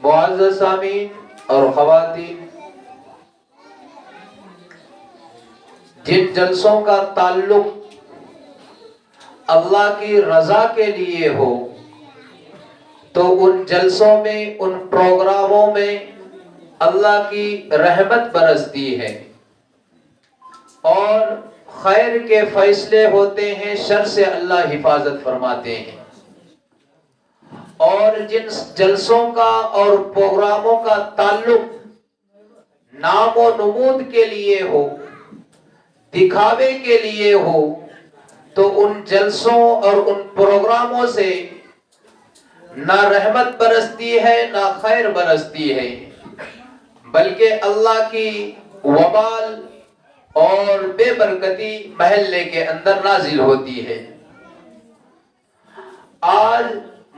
معزز سامعین اور خواتین، جن جلسوں کا تعلق اللہ کی رضا کے لیے ہو تو ان جلسوں میں، ان پروگراموں میں اللہ کی رحمت برستی ہے اور خیر کے فیصلے ہوتے ہیں، شر سے اللہ حفاظت فرماتے ہیں۔ اور جن جلسوں کا اور پروگراموں کا تعلق نام و نمود کے لیے ہو، دکھاوے کے لیے ہو، تو ان جلسوں اور ان پروگراموں سے نہ رحمت برستی ہے نہ خیر برستی ہے، بلکہ اللہ کی وبال اور بے برکتی محلے کے اندر نازل ہوتی ہے۔ آج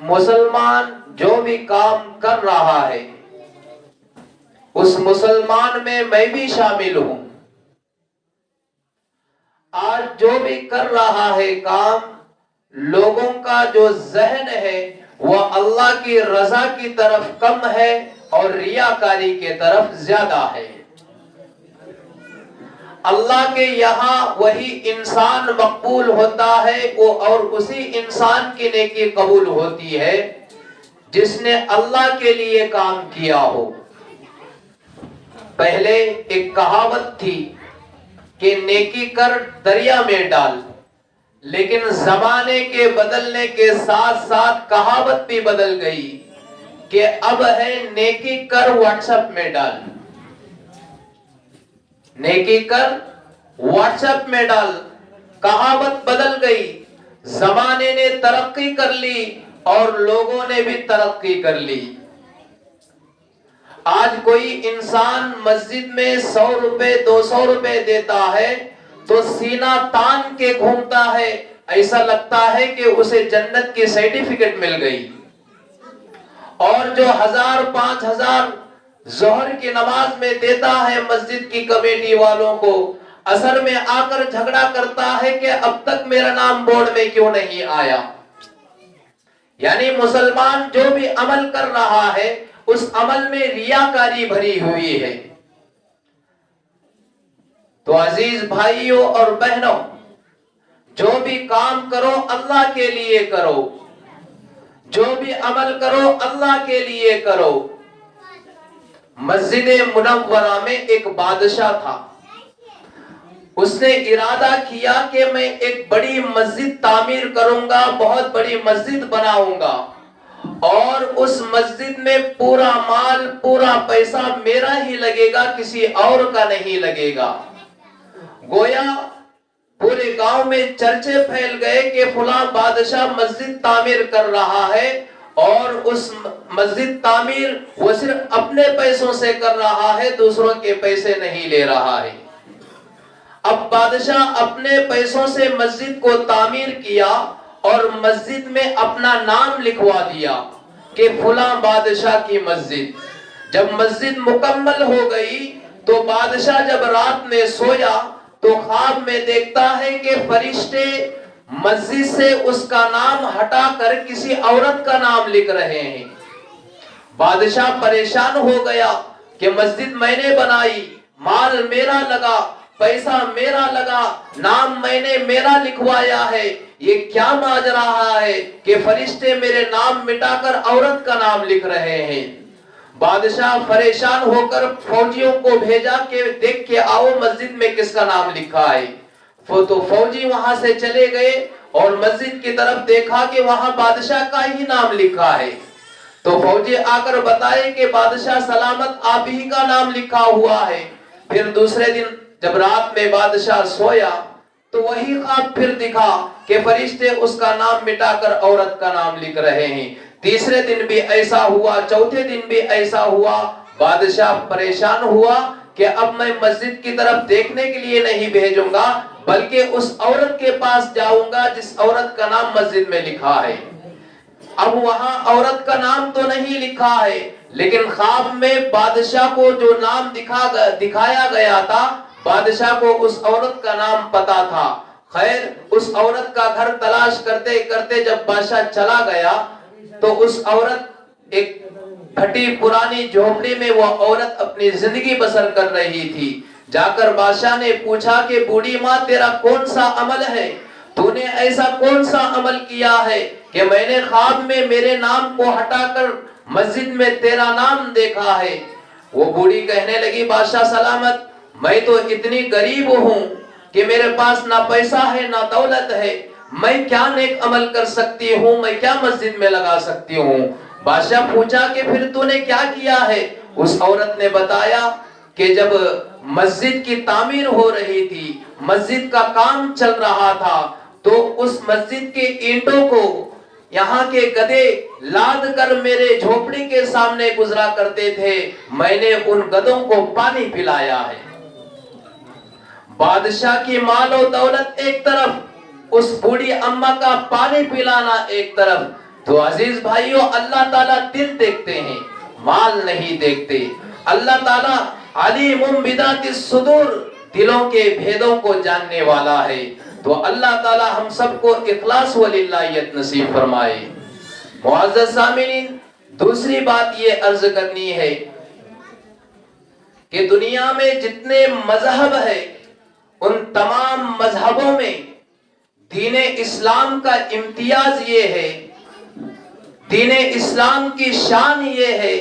مسلمان جو بھی کام کر رہا ہے، اس مسلمان میں میں بھی شامل ہوں۔ آج جو بھی کر رہا ہے کام، لوگوں کا جو ذہن ہے وہ اللہ کی رضا کی طرف کم ہے اور ریاکاری کے طرف زیادہ ہے۔ اللہ کے یہاں وہی انسان مقبول ہوتا ہے اور اسی انسان کی نیکی قبول ہوتی ہے جس نے اللہ کے لیے کام کیا ہو۔ پہلے ایک کہاوت تھی کہ نیکی کر دریا میں ڈال، لیکن زمانے کے بدلنے کے ساتھ ساتھ کہاوت بھی بدل گئی کہ اب ہے نیکی کر واٹس ایپ میں ڈال۔ نیکی کر واٹس ایپ میں ڈال، کہاوت بدل گئی، زمانے نے ترقی کر لی اور لوگوں نے بھی ترقی کر لی۔ آج کوئی انسان مسجد میں 100 روپے 200 روپے دیتا ہے تو سینہ تان کے گھومتا ہے، ایسا لگتا ہے کہ اسے جنت کی سرٹیفکیٹ مل گئی۔ اور جو 1000 5000 ظہر کی نماز میں دیتا ہے مسجد کی کمیٹی والوں کو، عصر میں آ کر جھگڑا کرتا ہے کہ اب تک میرا نام بورڈ میں کیوں نہیں آیا۔ یعنی مسلمان جو بھی عمل کر رہا ہے اس عمل میں ریاکاری بھری ہوئی ہے۔ تو عزیز بھائیوں اور بہنوں، جو بھی کام کرو اللہ کے لیے کرو، جو بھی عمل کرو اللہ کے لیے کرو۔ مسجد منورہ میں ایک بادشاہ تھا، اس نے ارادہ کیا کہ میں ایک بڑی مسجد تعمیر کروں گا، بہت بڑی مسجد بناؤں گا، اور اس مسجد میں پورا مال پورا پیسہ میرا ہی لگے گا، کسی اور کا نہیں لگے گا۔ گویا پورے گاؤں میں چرچے پھیل گئے کہ فلاں بادشاہ مسجد تعمیر کر رہا ہے اور اس مسجد تعمیر وہ صرف اپنے پیسوں سے کر رہا ہے، دوسروں کے پیسے نہیں لے رہا ہے۔ اب بادشاہ اپنے پیسوں سے مسجد کو تعمیر کیا اور مسجد میں اپنا نام لکھوا دیا کہ فلاں بادشاہ کی مسجد۔ جب مسجد مکمل ہو گئی تو بادشاہ جب رات میں سویا تو خواب میں دیکھتا ہے کہ فرشتے مسجد سے اس کا نام ہٹا کر کسی عورت کا نام لکھ رہے ہیں۔ بادشاہ پریشان ہو گیا کہ مسجد میں نے بنائی، مال میرا لگا، پیسہ میرا لگا، نام میں نے میرا لکھوایا ہے، یہ کیا ماجرا ہے کہ فرشتے میرے نام مٹا کر عورت کا نام لکھ رہے ہیں۔ بادشاہ پریشان ہو کر فوجیوں کو بھیجا کہ دیکھ کے آؤ مسجد میں کس کا نام لکھا ہے۔ تو فوجی وہاں سے چلے گئے اور مسجد کی طرف دیکھا کہ وہاں بادشاہ کا ہی نام لکھا ہے۔ تو فوجی آ کر بتائے کہ بادشاہ سلامت آپ ہی کا نام لکھا ہوا ہے۔ پھر دوسرے دن جب رات میں بادشاہ سویا تو وہی خواب پھر دکھا کہ فرشتے اس کا نام مٹا کر عورت کا نام لکھ رہے ہیں۔ تیسرے دن بھی ایسا ہوا، چوتھے دن بھی ایسا ہوا۔ بادشاہ پریشان ہوا کہ اب میں مسجد کی طرف دیکھنے کے لیے نہیں بھیجوں گا بلکہ اس عورت کے پاس جاؤں گا جس عورت کا نام مسجد میں لکھا ہے۔ اب وہاں عورت کا نام تو نہیں لکھا ہے لیکن خواب میں بادشاہ کو جو نام دکھایا گیا تھا، بادشاہ کو اس عورت کا نام پتا تھا۔ خیر اس عورت کا گھر تلاش کرتے کرتے جب بادشاہ چلا گیا تو اس عورت ایک پھٹی پرانی جھوپڑی میں وہ عورت اپنی زندگی بسر کر رہی تھی. جا کر بادشاہ نے پوچھا کہ بوڑھی ماں تیرا کون سا عمل ہے, تو نے ایسا کون سا عمل کیا ہے کہ میں نے خواب میں میرے نام کو ہٹا کر مسجد میں تیرا نام دیکھا ہے. وہ بوڑھی کہنے لگی بادشاہ سلامت, میں تو اتنی غریب ہوں کہ میرے پاس نہ پیسہ ہے نہ دولت ہے, میں کیا نیک عمل کر سکتی ہوں, میں کیا مسجد میں لگا سکتی ہوں. بادشاہ پوچھا کہ پھر تو نے کیا کیا ہے. اس عورت نے بتایا کہ جب مسجد کی تعمیر ہو رہی تھی, مسجد کا کام چل رہا تھا, تو اس مسجد کے اینٹوں کو یہاں کے گدھے لاد کر میرے جھوپڑی کے سامنے گزرا کرتے تھے, میں نے ان گدھوں کو پانی پلایا ہے. بادشاہ کی مال و دولت ایک طرف, اس بوڑھی اماں کا پانی پلانا ایک طرف. تو عزیز بھائیوں, اللہ تعالیٰ دل دیکھتے ہیں, مال نہیں دیکھتے. اللہ تعالیٰ علیم بذات الصدور, دلوں کے بھیدوں کو جاننے والا ہے. تو اللہ تعالیٰ ہم سب کو اخلاص وللہیت نصیب فرمائے. معزز سامعین, دوسری بات یہ عرض کرنی ہے کہ دنیا میں جتنے مذہب ہیں, ان تمام مذہبوں میں دین اسلام کا امتیاز یہ ہے, دین اسلام کی شان یہ ہے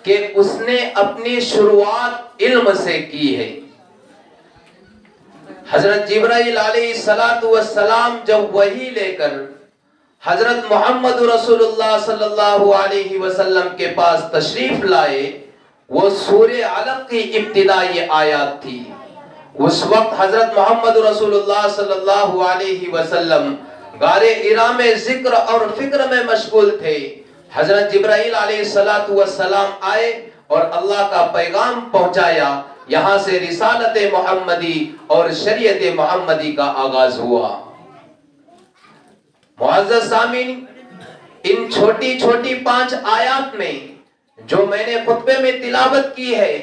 کہ اس نے اپنی شروعات علم سے کی ہے. حضرت جبرائیل علیہ السلام جب وحی لے کر حضرت محمد رسول اللہ صلی اللہ علیہ وسلم کے پاس تشریف لائے, وہ سورہ علق کی ابتدائی آیات تھی. اس وقت حضرت محمد رسول اللہ صلی اللہ علیہ وسلم غار حرا میں ذکر اور فکر میں مشغول تھے. حضرت جبرائیل علیہ السلام آئے اور اللہ کا پیغام پہنچایا. یہاں سے رسالت محمدی اور شریعت محمدی کا آغاز ہوا. معزز سامعین, ان چھوٹی چھوٹی 5 آیات میں جو میں نے خطبے میں تلاوت کی ہے,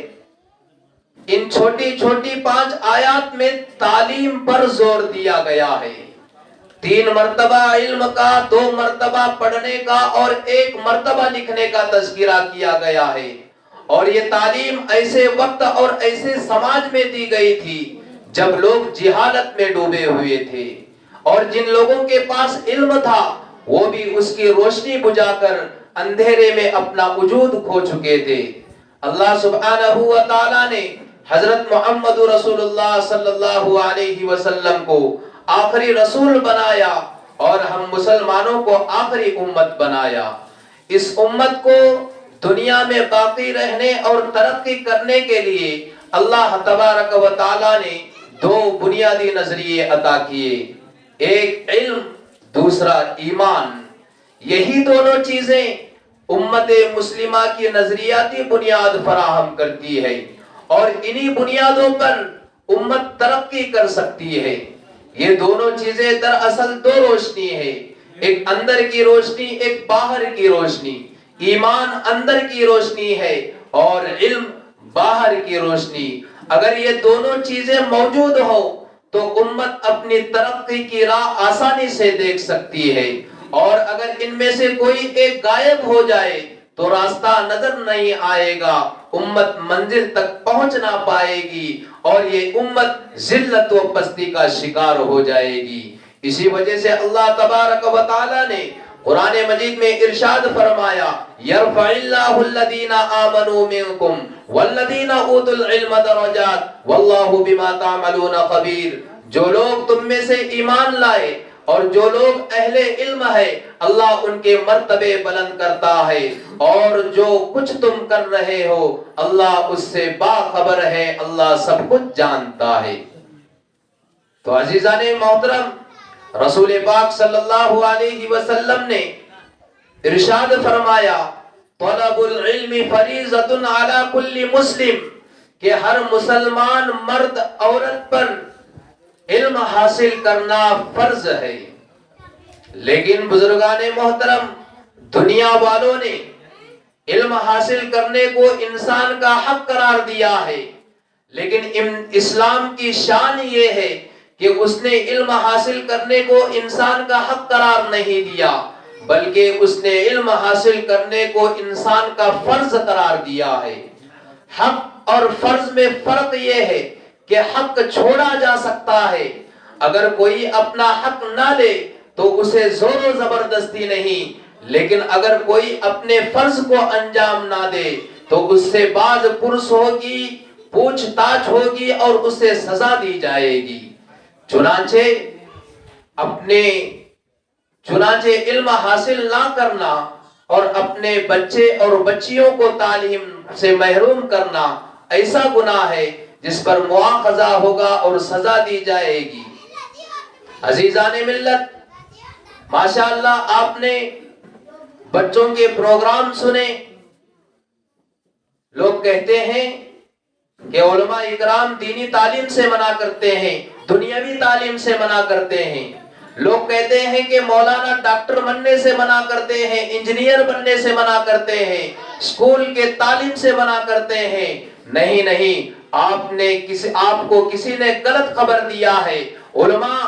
ان چھوٹی چھوٹی 5 آیات میں تعلیم پر زور دیا گیا ہے. 3 مرتبہ علم کا, 2 مرتبہ پڑھنے کا اور 1 مرتبہ لکھنے کا تذکرہ کیا گیا ہے. اور یہ تعلیم ایسے وقت اور ایسے سماج میں دی گئی تھی جب لوگ جہالت میں ڈوبے ہوئے تھے, اور جن لوگوں کے پاس علم تھا وہ بھی اس کی روشنی بجھا کر اندھیرے میں اپنا وجود کھو چکے تھے. اللہ سبحانہ و تعالی نے حضرت محمد رسول اللہ صلی اللہ علیہ وسلم کو آخری رسول بنایا اور ہم مسلمانوں کو آخری امت بنایا. اس امت کو دنیا میں باقی رہنے اور ترقی کرنے کے لیے اللہ تبارک و تعالی نے 2 بنیادی نظریے عطا کیے, ایک علم, دوسرا ایمان. یہی دونوں چیزیں امت مسلمہ کی نظریاتی بنیاد فراہم کرتی ہے, اور انہی بنیادوں پر امت ترقی کر سکتی ہے. یہ دونوں چیزیں دراصل 2 روشنی ہے, ایک اندر کی روشنی, ایک باہر کی روشنی. ایمان اندر کی روشنی ہے اور علم باہر کی روشنی. اگر یہ دونوں چیزیں موجود ہو تو امت اپنی ترقی کی راہ آسانی سے دیکھ سکتی ہے, اور اگر ان میں سے کوئی ایک غائب ہو جائے تو راستہ نظر نہیں آئے گا, امت منزل تک پہنچ نہ پائے گی, اور یہ امت ذلت و پستی کا شکار ہو جائے گی. اسی وجہ سے اللہ تبارک و تعالی نے قرآن مجید میں ارشاد فرمایا, یرفع اللہ الذین آمنوا منکم والذین اوتوا العلم درجات واللہ بما تعملون خبیر. جو لوگ تم میں سے ایمان لائے اور جو لوگ اہل علم ہے, اللہ ان کے مرتبے بلند کرتا ہے, اور جو کچھ تم کر رہے ہو اللہ اس سے باخبر ہے, اللہ سب کچھ جانتا ہے. تو عزیزان محترم, رسول پاک صلی اللہ علیہ وسلم نے ارشاد فرمایا, طلب العلم فریضۃ علی کل مسلم, کہ ہر مسلمان مرد عورت پر علم حاصل کرنا فرض ہے. لیکن بزرگان محترم, دنیا والوں نے علم حاصل کرنے کو انسان کا حق قرار دیا ہے, لیکن اسلام کی شان یہ ہے کہ اس نے علم حاصل کرنے کو انسان کا حق قرار نہیں دیا, بلکہ اس نے علم حاصل کرنے کو انسان کا فرض قرار دیا ہے۔ حق اور فرض میں فرق یہ ہے کہ حق چھوڑا جا سکتا ہے، اگر کوئی اپنا حق نہ لے تو اسے زور و زبردستی نہیں، لیکن اگر کوئی اپنے فرض کو انجام نہ دے تو اس سے باز پرس ہوگی، پوچھ تاچھ ہوگی اور اسے سزا دی جائے گی۔ چنانچہ علم حاصل نہ کرنا اور اپنے بچے اور بچیوں کو تعلیم سے محروم کرنا ایسا گناہ ہے جس پر مواخذہ ہوگا اور سزا دی جائے گی۔ عزیزان ملت، ماشاءاللہ آپ نے بچوں کے پروگرام سنے۔ لوگ کہتے ہیں کہ علماء اکرام دینی تعلیم سے منع کرتے ہیں، دنیاوی تعلیم سے منع کرتے ہیں۔ لوگ کہتے ہیں کہ مولانا ڈاکٹر بننے سے منع کرتے ہیں، انجینئر بننے سے منع کرتے ہیں، اسکول کے تعلیم سے منع کرتے ہیں۔ نہیں، آپ کو کسی نے غلط خبر دیا ہے۔ علماء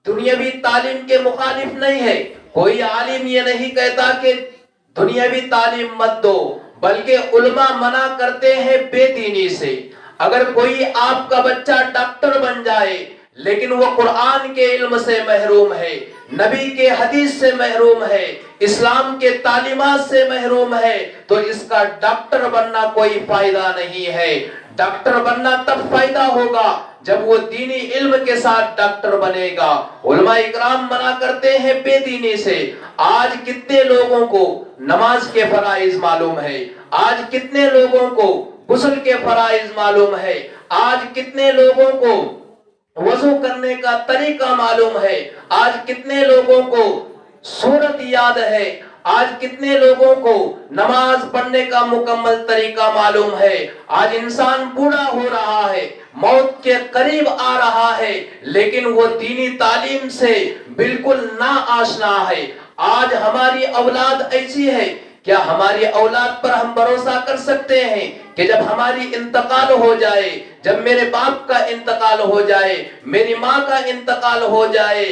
دنیاوی تعلیم کے مخالف نہیں ہے۔ کوئی عالم یہ نہیں کہتا کہ دنیاوی تعلیم مت دو، بلکہ علماء منع کرتے ہیں بے دینی سے۔ اگر کوئی آپ کا بچہ ڈاکٹر بن جائے لیکن وہ قرآن کے علم سے محروم ہے، نبی کے حدیث سے محروم ہے، اسلام کے تعلیمات سے محروم ہے، تو اس کا ڈاکٹر بننا کوئی فائدہ نہیں ہے۔ ڈاکٹر بننا تب فائدہ ہوگا جب وہ دینی علم کے ساتھ ڈاکٹر بنے گا۔ علماء اکرام منع کرتے ہیں بے دینی سے۔ آج کتنے لوگوں کو نماز کے فرائض معلوم ہے، آج کتنے لوگوں کو غسل کے فرائض معلوم ہے، آج کتنے لوگوں کو وضو کرنے کا طریقہ معلوم ہے، آج کتنے لوگوں کو سورت یاد ہے، آج کتنے لوگوں کو نماز پڑھنے کا مکمل طریقہ معلوم ہے۔ آج انسان بوڑھا ہو رہا ہے، موت کے قریب آ رہا ہے، لیکن وہ دینی تعلیم سے بالکل نا آشنا ہے۔ آج ہماری اولاد ایسی ہے، کیا ہماری اولاد پر ہم بھروسہ کر سکتے ہیں کہ جب ہماری انتقال ہو جائے، جب میرے باپ کا انتقال ہو جائے، میری ماں کا انتقال ہو جائے،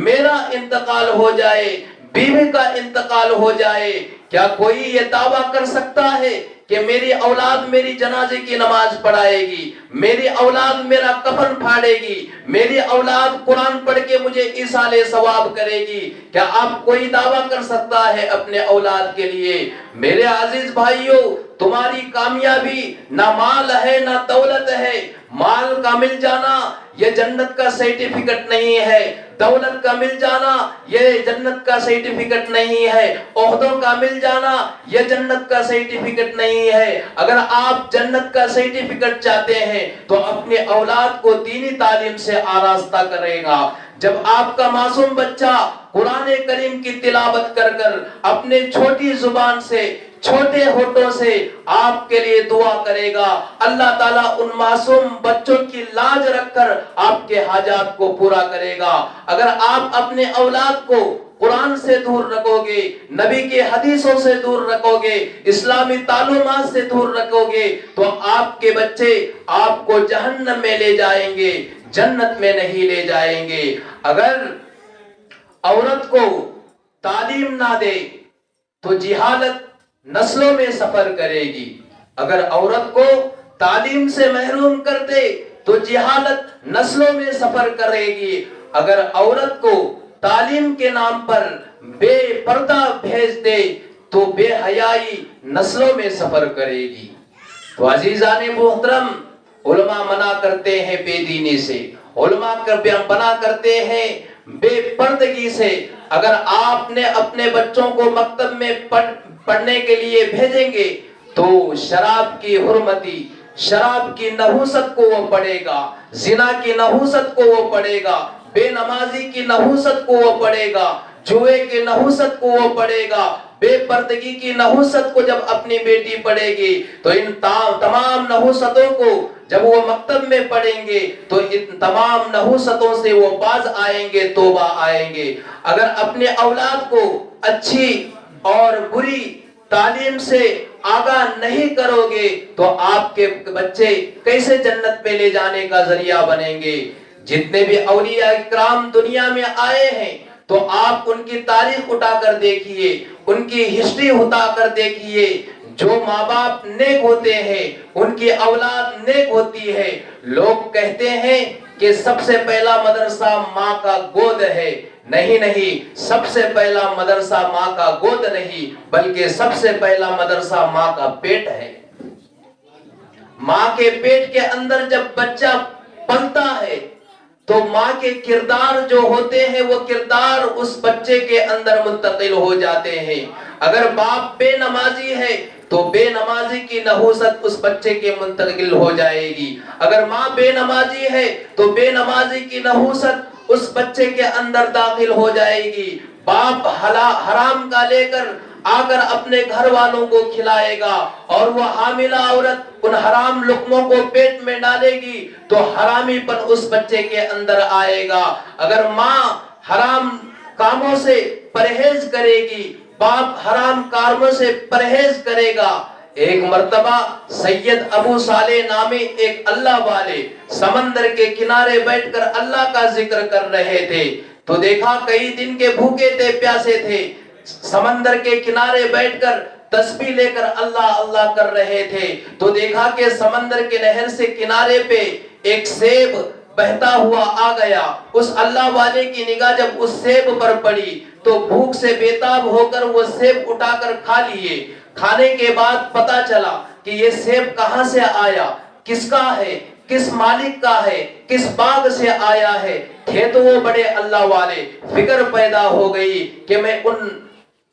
میرا انتقال ہو جائے، بیوی کا انتقال ہو جائے، کیا کوئی یہ دعویٰ کر سکتا ہے کہ میری اولاد میری جنازے کی نماز پڑھائے گی، میری اولاد میرا کفن پھاڑے گی، میری اولاد قرآن پڑھ کے مجھے ایصال ثواب کرے گی؟ کیا آپ کوئی دعویٰ کر سکتا ہے اپنے اولاد کے لیے؟ میرے عزیز بھائیوں، تمہاری کامیابی نہ مال ہے نہ دولت ہے۔ مال کا مل جانا یہ جنت کا سرٹیفکیٹ نہیں ہے، دولت کا مل جانا یہ جنت کا سرٹیفکیٹ نہیں ہے، عہدوں کا مل جانا یہ جنت کا سرٹیفکیٹ نہیں ہے۔ اگر آپ جنت کا سرٹیفکیٹ چاہتے ہیں تو اپنے اولاد کو دینی تعلیم سے آراستہ کرے گا۔ جب آپ کا معصوم بچہ قرآن کریم کی تلاوت کر کر اپنے چھوٹی زبان سے، چھوٹے ہونٹوں سے آپ کے لیے دعا کرے گا، اللہ تعالیٰ ان معصوم بچوں کی لاج رکھ کر آپ کے حاجات کو پورا کرے گا۔ اگر آپ اپنے اولاد کو قرآن سے دور رکھو گے، نبی کے حدیثوں سے دور رکھو گے، اسلامی تعلیمات سے دور رکھو گے، تو آپ کے بچے آپ کو جہنم میں لے جائیں گے، جنت میں نہیں لے جائیں گے۔ اگر عورت کو تعلیم نہ دے تو جہالت نسلوں میں سفر کرے گی۔ اگر عورت کو تعلیم سے محروم کر دے تو جہالت نسلوں میں سفر کرے گی۔ اگر عورت کو تعلیم کے نام پر بے پردہ بھیج دے تو بے حیائی نسلوں میں سفر کرے گی۔ تو عزیزان محترم، علماء منع کرتے ہیں بے دینی سے، علماء منع کرتے ہیں بے پردگی سے۔ اگر آپ نے اپنے بچوں کو مکتب میں پڑھنے کے لیے بھیجیں گے تو شراب کی حرمتی، شراب کی نحوست کو وہ پڑھے گا، زنا کی نحوست کو وہ پڑھے گا، بے نمازی کی نحوست کو وہ پڑھے گا، جوئے کی نحوست کو وہ پڑھے گا، بے پردگی کی نحوست کو جب اپنی بیٹی پڑھے گی تو ان تمام نحوستوں کو جب وہ مکتب میں پڑھیں گے تو ان تمام نحوستوں سے وہ باز آئیں گے، توبہ آئیں گے۔ اگر اپنے اولاد کو اچھی اور بری تعلیم سے آگاہ نہیں کرو گے تو آپ کے بچے کیسے جنت میں لے جانے کا ذریعہ بنیں گے؟ جتنے بھی اولیاء اکرام دنیا میں آئے ہیں تو آپ ان کی تاریخ اٹھا کر دیکھیے، ان کی ہسٹری اٹھا کر دیکھیے، جو ماں باپ نیک ہوتے ہیں ان کی اولاد نیک ہوتی ہے۔ لوگ کہتے ہیں کہ سب سے پہلا مدرسہ ماں کا گود ہے، نہیں، سب سے پہلا مدرسہ ماں کا گود نہیں، بلکہ سب سے پہلا مدرسہ ماں کا پیٹ ہے۔ ماں کے پیٹ کے اندر جب بچہ پلتا ہے تو ماں کے کردار جو ہوتے ہیں وہ کردار اس بچے کے اندر منتقل ہو جاتے ہیں۔ اگر باپ بے نمازی ہے تو بے نمازی کی نحوست اس بچے کے منتقل ہو جائے گی، اگر ماں بے نمازی ہے تو بے نمازی کی نحوست اس بچے کے اندر داخل ہو جائے گی۔ باپ حرام کا لے کر آ کر اپنے گھر والوں کو کھلائے گا اور وہ حاملہ عورت ان حرام لقموں کو پیٹ میں ڈالے گی تو حرامی پن اس بچے کے اندر آئے گا۔ اگر ماں حرام کاموں سے پرہیز کرے گی، باپ حرام کاموں سے پرہیز کرے گا۔ ایک مرتبہ سید ابو صالح نامی ایک اللہ والے سمندر کے کنارے بیٹھ کر اللہ کا ذکر کر رہے تھے، تو دیکھا کئی دن کے بھوکے تھے، پیاسے تھے، سمندر کے کنارے بیٹھ کر تسبیح لے کر اللہ اللہ کر رہے تھے، تو دیکھا کہ سمندر کے نہر سے کنارے پہ ایک سیب بہتا ہوا آ گیا۔ اس اللہ والے کی نگاہ جب اس سیب پر پڑی تو بھوک سے بےتاب ہو کر وہ سیب اٹھا کر کھا لیے۔ کھانے کے بعد پتا چلا کہ یہ سیب کہاں سے آیا، کس کا ہے، کس مالک کا ہے، کس باغ سے آیا ہے۔ تھے تو وہ بڑے اللہ والے، فکر پیدا ہو گئی کہ میں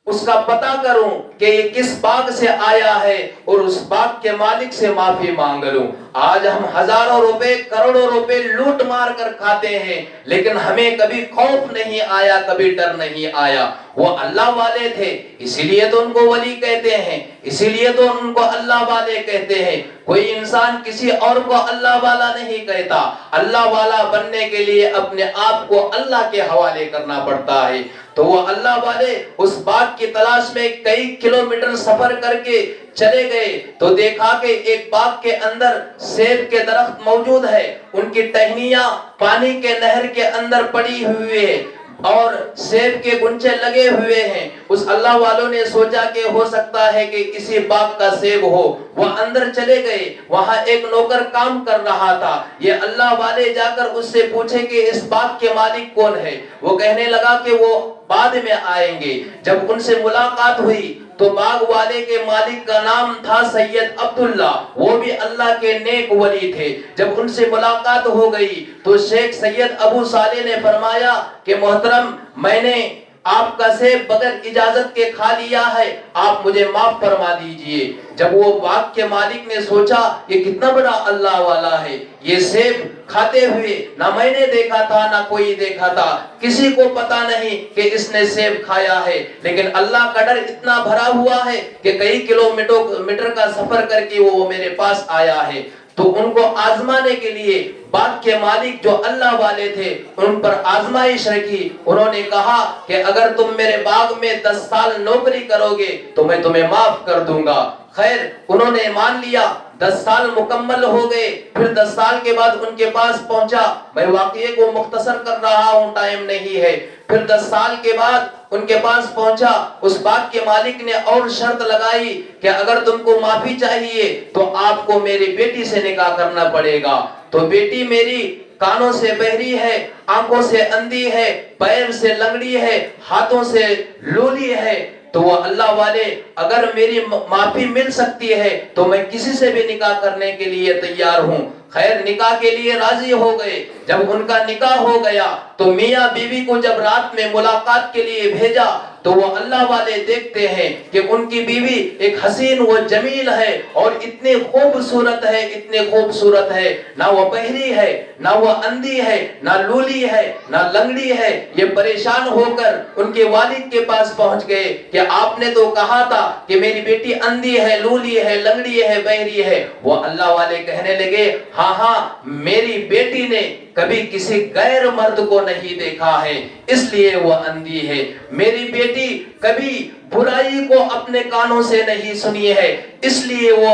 اس کا پتہ کروں کہ یہ کس باغ سے آیا ہے اور اس باغ کے مالک سے معافی مانگ لوں۔ آج ہم ہزاروں روپے، کروڑوں روپے لوٹ مار کر کھاتے ہیں، لیکن ہمیں کبھی خوف نہیں آیا، کبھی ڈر نہیں آیا۔ وہ اللہ والے تھے، اسی لیے تو ان کو ولی کہتے ہیں، اسی لیے تو ان کو اللہ والے کہتے ہیں۔ کوئی انسان کسی اور کو اللہ والا نہیں کہتا، اللہ والا بننے کے لیے اپنے آپ کو اللہ کے حوالے کرنا پڑتا ہے۔ تو وہ اللہ والے اس باغ کی تلاش میں کئی کلومیٹر سفر کر کے چلے گئے، تو دیکھا کہ ایک باغ کے اندر سیب کے درخت موجود ہے، ان کی ٹہنیاں پانی کے نہر کے اندر پڑی ہوئی ہے اور سیب کے گنچے لگے ہوئے ہیں۔ اس اللہ والوں نے سوچا کہ ہو سکتا ہے کہ کسی باغ کا سیب ہو، وہ اندر چلے گئے، وہاں ایک نوکر کام کر رہا تھا۔ یہ اللہ والے جا کر اس سے پوچھے کہ اس باغ کے مالک کون ہے، وہ کہنے لگا کہ وہ بعد میں آئیں گے۔ جب ان سے ملاقات ہوئی تو باغ والے کے مالک کا نام تھا سید عبداللہ، وہ بھی اللہ کے نیک ولی تھے۔ جب ان سے ملاقات ہو گئی تو شیخ سید ابو صالح نے فرمایا کہ محترم، میں نے آپ کا سیب بغیر اجازت کے کھا لیا ہے، آپ مجھے معاف فرما دیجئے۔ جب وہ باغ کے مالک نے سوچا یہ کتنا بڑا اللہ والا ہے، یہ سیب کھاتے ہوئے نہ میں نے دیکھا تھا نہ کوئی دیکھا تھا، کسی کو پتا نہیں کہ اس نے سیب کھایا ہے، لیکن اللہ کا ڈر اتنا بھرا ہوا ہے کہ کئی کلومیٹر کا سفر کر کے وہ میرے پاس آیا ہے۔ تو ان کو آزمانے کے لیے باغ کے مالک جو اللہ والے تھے ان پر آزمائش رکھی۔ انہوں نے کہا کہ اگر تم میرے باغ میں 10 سال نوکری کرو گے تو میں تمہیں معاف کر دوں گا۔ خیر انہوں نے مان لیا، 10 سال مکمل ہو گئے۔ پھر 10 سال کے بعد ان کے پاس پہنچا، میں واقعے کو مختصر کر رہا ہوں، ٹائم نہیں ہے۔ پھر 10 سال کے بعد ان کے پاس پہنچا، اس باغ کے مالک نے اور شرط لگائی کہ اگر تم کو معافی چاہیے تو آپ کو میری بیٹی سے نکاح کرنا پڑے گا۔ تو بیٹی میری کانوں سے بہری ہے، آنکھوں سے اندھی ہے، پیر سے لنگڑی ہے، ہاتھوں سے لولی ہے۔ تو وہ اللہ والے اگر میری معافی مل سکتی ہے تو میں کسی سے بھی نکاح کرنے کے لیے تیار ہوں۔ خیر نکاح کے لیے راضی ہو گئے۔ جب ان کا نکاح ہو گیا تو میاں بیوی کو جب رات میں ملاقات کے لیے بھیجا تو وہ اللہ والے دیکھتے ہیں کہ ان کی بیوی ایک حسین و جمیل ہے اور اتنی خوبصورت ہے، اتنی خوبصورت ہے، نہ وہ بہری ہے، نہ وہ اندھی ہے، نہ لولی ہے، نہ لنگڑی ہے۔ یہ پریشان ہو کر ان کے والد کے پاس پہنچ گئے کہ آپ نے تو کہا تھا کہ میری بیٹی اندھی ہے، لولی ہے، لنگڑی ہے، بہری ہے۔ وہ اللہ والے کہنے لگے ہاں میری بیٹی نے کبھی کسی غیر مرد کو نہیں دیکھا ہے اس لیے وہ اندھی ہے، میری بیٹی کبھی برائی کو اپنے کانوں سے نہیں سنی ہے اس لیے وہ